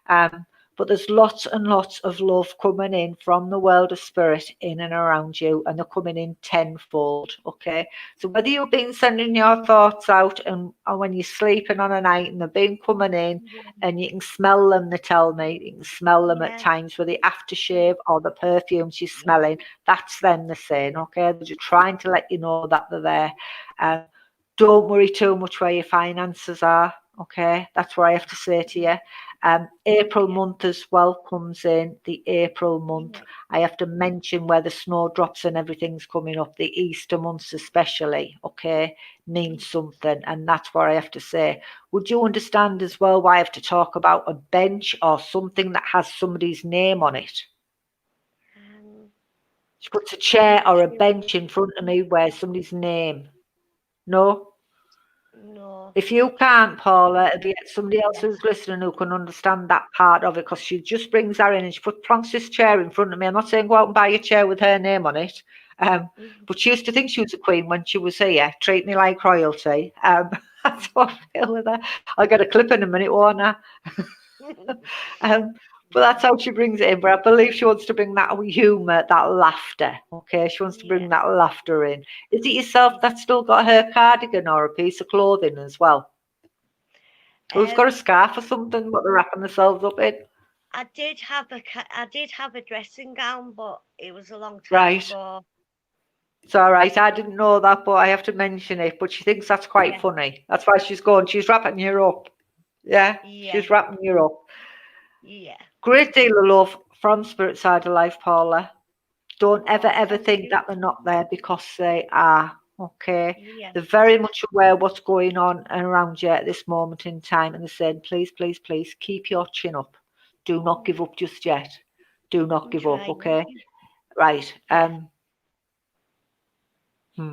Um, but there's lots and lots of love coming in from the world of spirit in and around you, and they're coming in tenfold, okay? So whether you've been sending your thoughts out and or when you're sleeping on a night and they've been coming in yeah, and you can smell them, they tell me, you can smell them at yeah, times with the aftershave or the perfumes you're smelling, that's them they're saying, okay? They're just trying to let you know that they're there. Um, don't worry too much where your finances are, okay? That's what I have to say to you. April yeah, month as well comes in, the April month. yeah. I have to mention where the snowdrops and everything's coming up, the Easter months especially, okay, means something. And that's what I have to say. Would you understand as well why I have to talk about a bench or something that has somebody's name on it? Um, She puts a chair not or a sure. bench in front of me where somebody's name. No? No. If you can't, Paula, it'll be somebody else Yes. who's listening who can understand that part of it because she just brings her in and she puts Francis' chair in front of me. I'm not saying go out and buy a chair with her name on it, Mhm. but she used to think she was a queen when she was here. Treat me like royalty. That's what I feel with her. I'll get a clip in a minute, won't I? Um, but that's how she brings it in. But I believe she wants to bring that humour, that laughter. Okay, she wants to Yeah. bring that laughter in. Is it yourself that's still got her cardigan or a piece of clothing as well? Who's got a Um, scarf or something? What they're wrapping themselves up in? I did have a dressing gown, but it was a long time Right. ago. It's all right. I didn't know that, but I have to mention it. But she thinks that's quite Yeah, funny. That's why she's going. She's wrapping you up. Yeah, yeah, she's wrapping you up. yeah. Great deal of love from Spirit Side of Life, Paula. Don't ever, Oh, ever thank think you. that they're not there because they are. Okay. Yeah, They're very much aware of what's going on around you at this moment in time. And they're saying, please, please, please keep your chin up. Do not give yeah. up just yet. Do not I'm give up. trying. Okay. Right. Yeah, Hmm.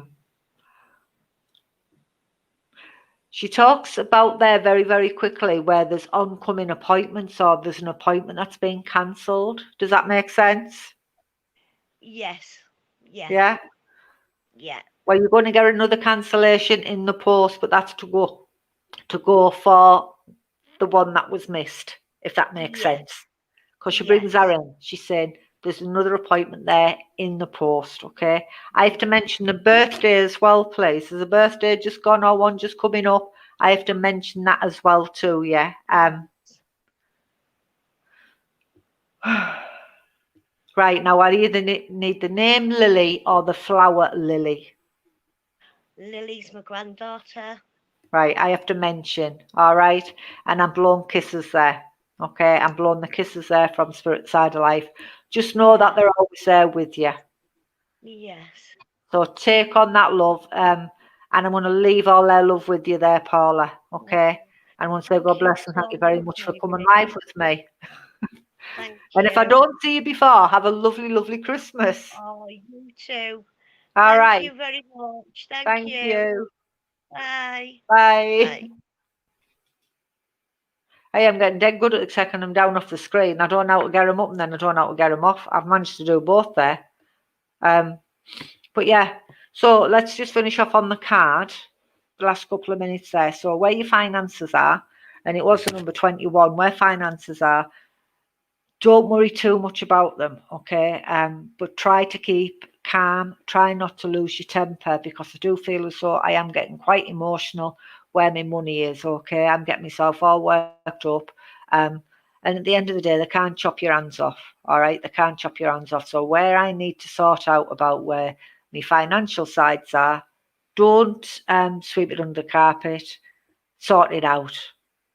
She talks about there very, very quickly where there's oncoming appointments or there's an appointment that's being cancelled. Does that make sense? yes, yeah, Yeah. yeah, Well, you're going to get another cancellation in the post, but that's to go for the one that was missed, if that makes yeah, sense. Because she brings her yes, in. She's saying there's another appointment there in the post, okay? I have to yeah, mention the birthday as well, please. There's a birthday just gone or one just coming up. I have to mention that as well too, yeah. yes, Right, now I either need the name Lily or the flower Lily. Lily's my granddaughter. Right, I have to mention, all right? And I'm blowing kisses there, okay? I'm blowing the kisses there from Spirit Side of Life. Just know that Yeah. they're always there with you. Yes. So take on that love, and I'm going to leave all their love with you there, Paula, Oh, okay? And I want to say God thank you bless and thank you so very much, much for coming live Irene. with me. Thank And if I you. don't see you before, have a lovely, lovely Christmas. Oh, you too. All Thank right. you very much. Thank Thank you. you. Bye. Bye. Bye. Hey, I'm getting dead good at taking them down off the screen. I don't know how to get them up and then I don't know how to get them off. I've managed to do both there. But yeah, so let's just finish off on the card. The last couple of minutes there. So where your finances are, and it was the number 21, where finances are, don't worry too much about them, okay? But try to keep calm. Try not to lose your temper because I do feel as though I am getting quite emotional where my money is, okay? I'm getting myself all worked up. Um, and at the end of the day, they can't chop your hands off, all right? They can't chop your hands off. So where I need to sort out about where my financial sides are, don't sweep it under the carpet. Sort it out.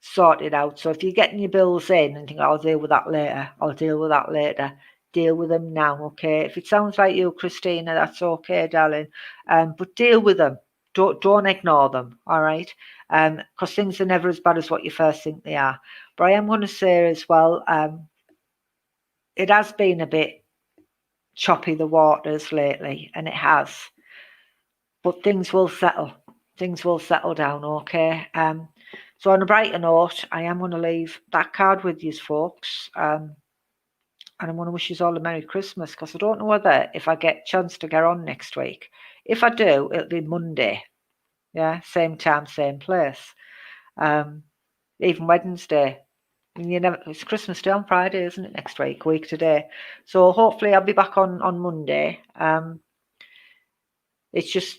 Sort it out. So if you're getting your bills in and think, I'll deal with that later, I'll deal with that later, deal with them now, okay? If it sounds like you, Christina, that's okay, darling. But deal with them. Don't ignore them, all right? Because things are never as bad as what you first think they are. But I am going to say as well, it has been a bit choppy the waters lately, and it has. But things will settle. Things will settle down, okay? So on a brighter note, I am going to leave that card with you folks. And I'm going to wish you all a Merry Christmas because I don't know whether if I get a chance to get on next week. If I do, it'll be Monday. Yeah, same time, same place. Even Wednesday. It's Christmas Day on Friday, isn't it? Next week today. So hopefully I'll be back on Monday. It's just,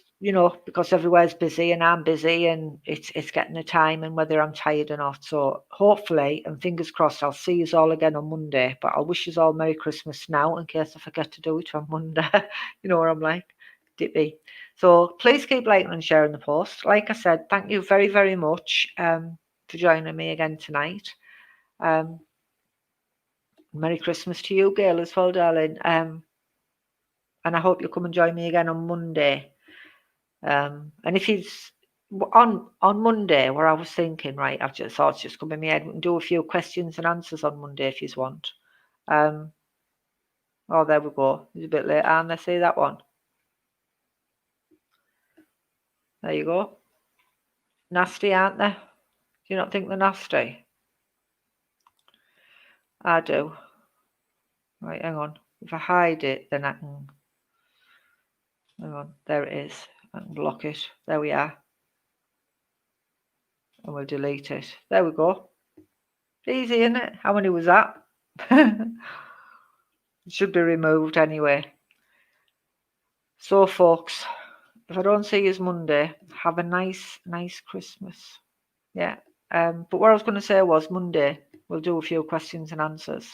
because everywhere's busy and I'm busy and it's getting the time and whether I'm tired or not. So hopefully, and fingers crossed, I'll see you all again on Monday. But I'll wish you all Merry Christmas now in case I forget to do it on Monday. You know what I'm like, dippy. So please keep liking and sharing the post. Like I said, thank you very, very much for joining me again tonight. Merry Christmas to you, girl, as well, darling. And I hope you'll come and join me again on Monday. And if he's on Monday, where I was thinking, right, I've just thought it's just come in my head, we can do a few questions and answers on Monday if you want. Oh, there we go. It's a bit late, and I see that one. There you go. Nasty, aren't they? Do you not think they're nasty? I do. Right, hang on. If I hide it, then I can. Hang on, there it is. I can block it. There we are. And we'll delete it. There we go. Easy, isn't it? How many was that? It should be removed anyway. So, folks, if I don't see you Monday, have a nice Christmas. Yeah. But what I was going to say was Monday, we'll do a few questions and answers.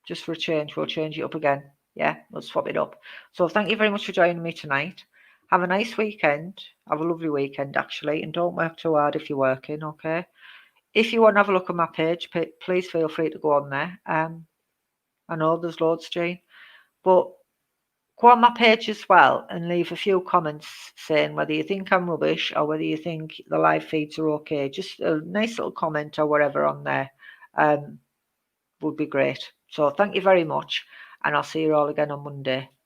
Just for a change, we'll change it up again. Yeah, we'll swap it up. So thank you very much for joining me tonight. Have a nice weekend. Have a lovely weekend, actually. And don't work too hard if you're working, okay? If you want to have a look at my page, please feel free to go on there. I know there's loads, Jane. But go on my page as well and leave a few comments saying whether you think I'm rubbish or whether you think the live feeds are okay. Just a nice little comment or whatever on there would be great. So thank you very much, and I'll see you all again on Monday.